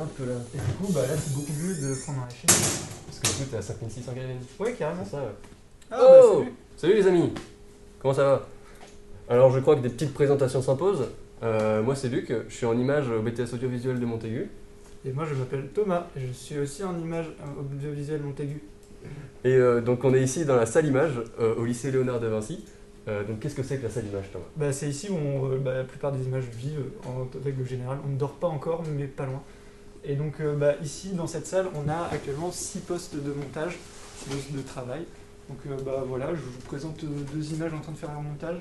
Hop là. Et du coup, là, c'est beaucoup mieux de prendre un H. Parce que du coup, t'es à 5600 Kelvin. Oui, carrément. C'est ça, ouais. Ah, Oh salut. Salut les amis. Comment ça va? Alors, je crois que des petites présentations s'imposent. Moi, c'est Luc. Je suis en image au BTS audiovisuel de Montaigu. Et moi, je m'appelle Thomas. Et je suis aussi en image audiovisuelle Montaigu. Et donc, on est ici dans la salle image au lycée Léonard de Vinci. Donc, qu'est-ce que c'est que la salle image, Thomas? C'est ici où la plupart des images vivent en règle générale. On ne dort pas encore, mais pas loin. Et donc ici, dans cette salle, on a actuellement 6 postes de montage, 6 postes de travail. Donc voilà, je vous présente 2 images en train de faire un montage.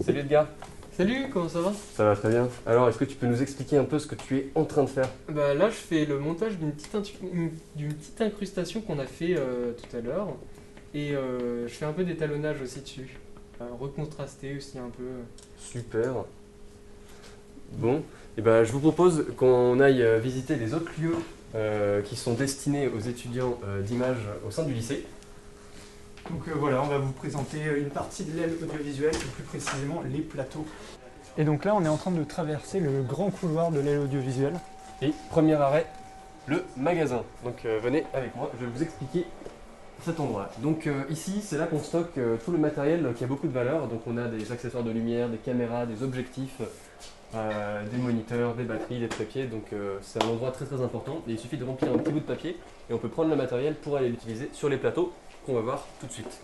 Salut Edgar. Salut, comment ça va? Ça va très bien. Alors, est-ce que tu peux nous expliquer un peu ce que tu es en train de faire? Là, je fais le montage d'une petite incrustation qu'on a fait tout à l'heure. Et je fais un peu d'étalonnage aussi dessus. Recontraster aussi un peu. Super. Bon, et je vous propose qu'on aille visiter les autres lieux qui sont destinés aux étudiants d'image au sein du lycée. Donc voilà, on va vous présenter une partie de l'aile audiovisuelle, et plus précisément les plateaux. Et donc là, on est en train de traverser le grand couloir de l'aile audiovisuelle. Et premier arrêt, le magasin. Donc venez avec moi, je vais vous expliquer cet endroit. Donc ici, c'est là qu'on stocke tout le matériel qui a beaucoup de valeur. Donc on a des accessoires de lumière, des caméras, des objectifs, des moniteurs, des batteries, des trépieds. Donc c'est un endroit très très important. Et il suffit de remplir un petit bout de papier et on peut prendre le matériel pour aller l'utiliser sur les plateaux qu'on va voir tout de suite.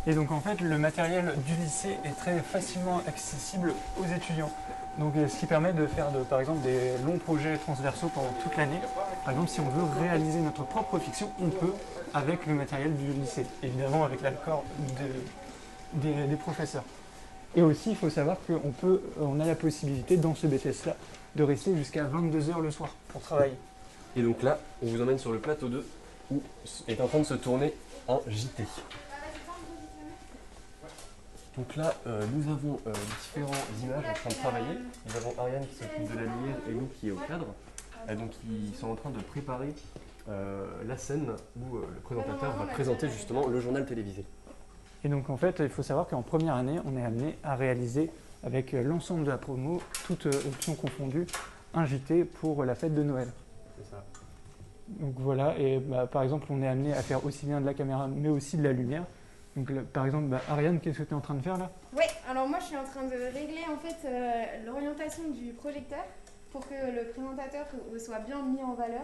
Et donc en fait, le matériel du lycée est très facilement accessible aux étudiants. Donc ce qui permet de faire par exemple des longs projets transversaux pendant toute l'année. Par exemple, si on veut réaliser notre propre fiction, on peut avec le matériel du lycée, évidemment avec l'accord des professeurs. Et aussi, il faut savoir qu'on a la possibilité dans ce BTS-là de rester jusqu'à 22 h le soir pour travailler. Et donc là, on vous emmène sur le plateau 2 où est en train de se tourner un JT. Donc là, nous avons différentes images en train de travailler. Nous avons Ariane qui s'occupe de la lumière et nous qui est au cadre. Donc ils sont en train de préparer la scène où le présentateur va présenter justement le journal télévisé. Et donc en fait, il faut savoir qu'en première année, on est amené à réaliser avec l'ensemble de la promo, toutes options confondues, un JT pour la fête de Noël. C'est ça. Donc voilà, et par exemple, on est amené à faire aussi bien de la caméra, mais aussi de la lumière. Donc là, par exemple, Ariane, qu'est-ce que tu es en train de faire là? Ouais, alors moi je suis en train de régler en fait l'orientation du projecteur pour que le présentateur soit bien mis en valeur.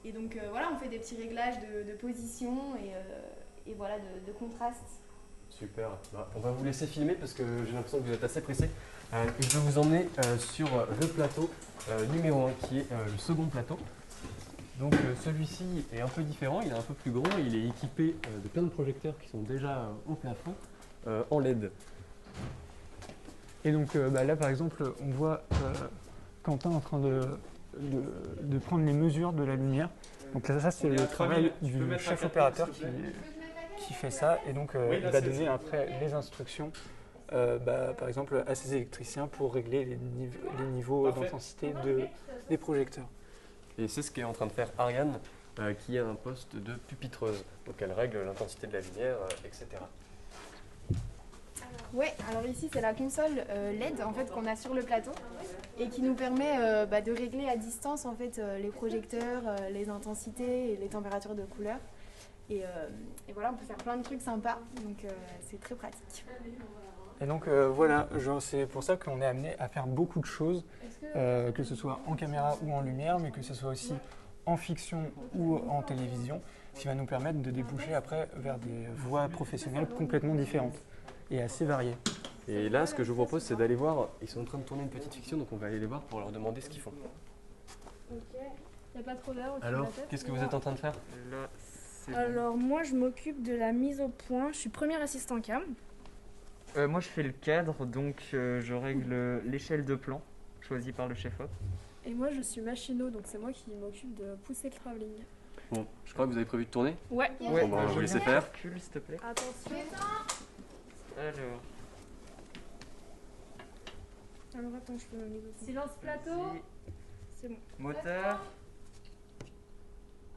Et donc voilà, on fait des petits réglages de position et voilà, de contraste. Super. On va vous laisser filmer parce que j'ai l'impression que vous êtes assez pressé. Je vais vous emmener sur le plateau numéro 1 qui est le second plateau. Donc celui-ci est un peu différent, il est un peu plus grand, il est équipé de plein de projecteurs qui sont déjà au plafond en LED. Et donc là par exemple, on voit Quentin en train de prendre les mesures de la lumière. Donc là, ça c'est le travail du chef opérateur qui fait ça, et donc il va donner après les instructions par exemple à ses électriciens pour régler les niveaux d'intensité des projecteurs. Et c'est ce qu'est en train de faire Ariane, qui a un poste de pupitreuse. Donc elle règle l'intensité de la lumière, etc. Ouais, alors ici c'est la console LED en fait qu'on a sur le plateau et qui nous permet de régler à distance en fait les projecteurs, les intensités et les températures de couleur. Et voilà, on peut faire plein de trucs sympas, donc c'est très pratique. Et donc voilà, c'est pour ça qu'on est amené à faire beaucoup de choses, que ce soit en caméra ou en lumière, mais que ce soit aussi en fiction ou en télévision, ce qui va nous permettre de déboucher après vers des voies professionnelles complètement différentes et assez variées. Et là, ce que je vous propose, c'est d'aller voir, ils sont en train de tourner une petite fiction, donc on va aller les voir pour leur demander ce qu'ils font. Ok, il n'y a pas trop d'heures au-dessus Alors, de la tête, qu'est-ce que vous êtes en train de faire? Alors moi je m'occupe de la mise au point, je suis premier assistant cam. Moi je fais le cadre, donc je règle l'échelle de plan choisie par le chef-op. Et moi je suis machino, donc c'est moi qui m'occupe de pousser le travelling. Bon, je crois que vous avez prévu de tourner. Ouais. Bon, on va vous laisser faire. Recule s'il te plaît. Attention. Alors, attends, je fais ma mise au point. Silence plateau. vas-y. C'est bon. Moteur.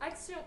Action.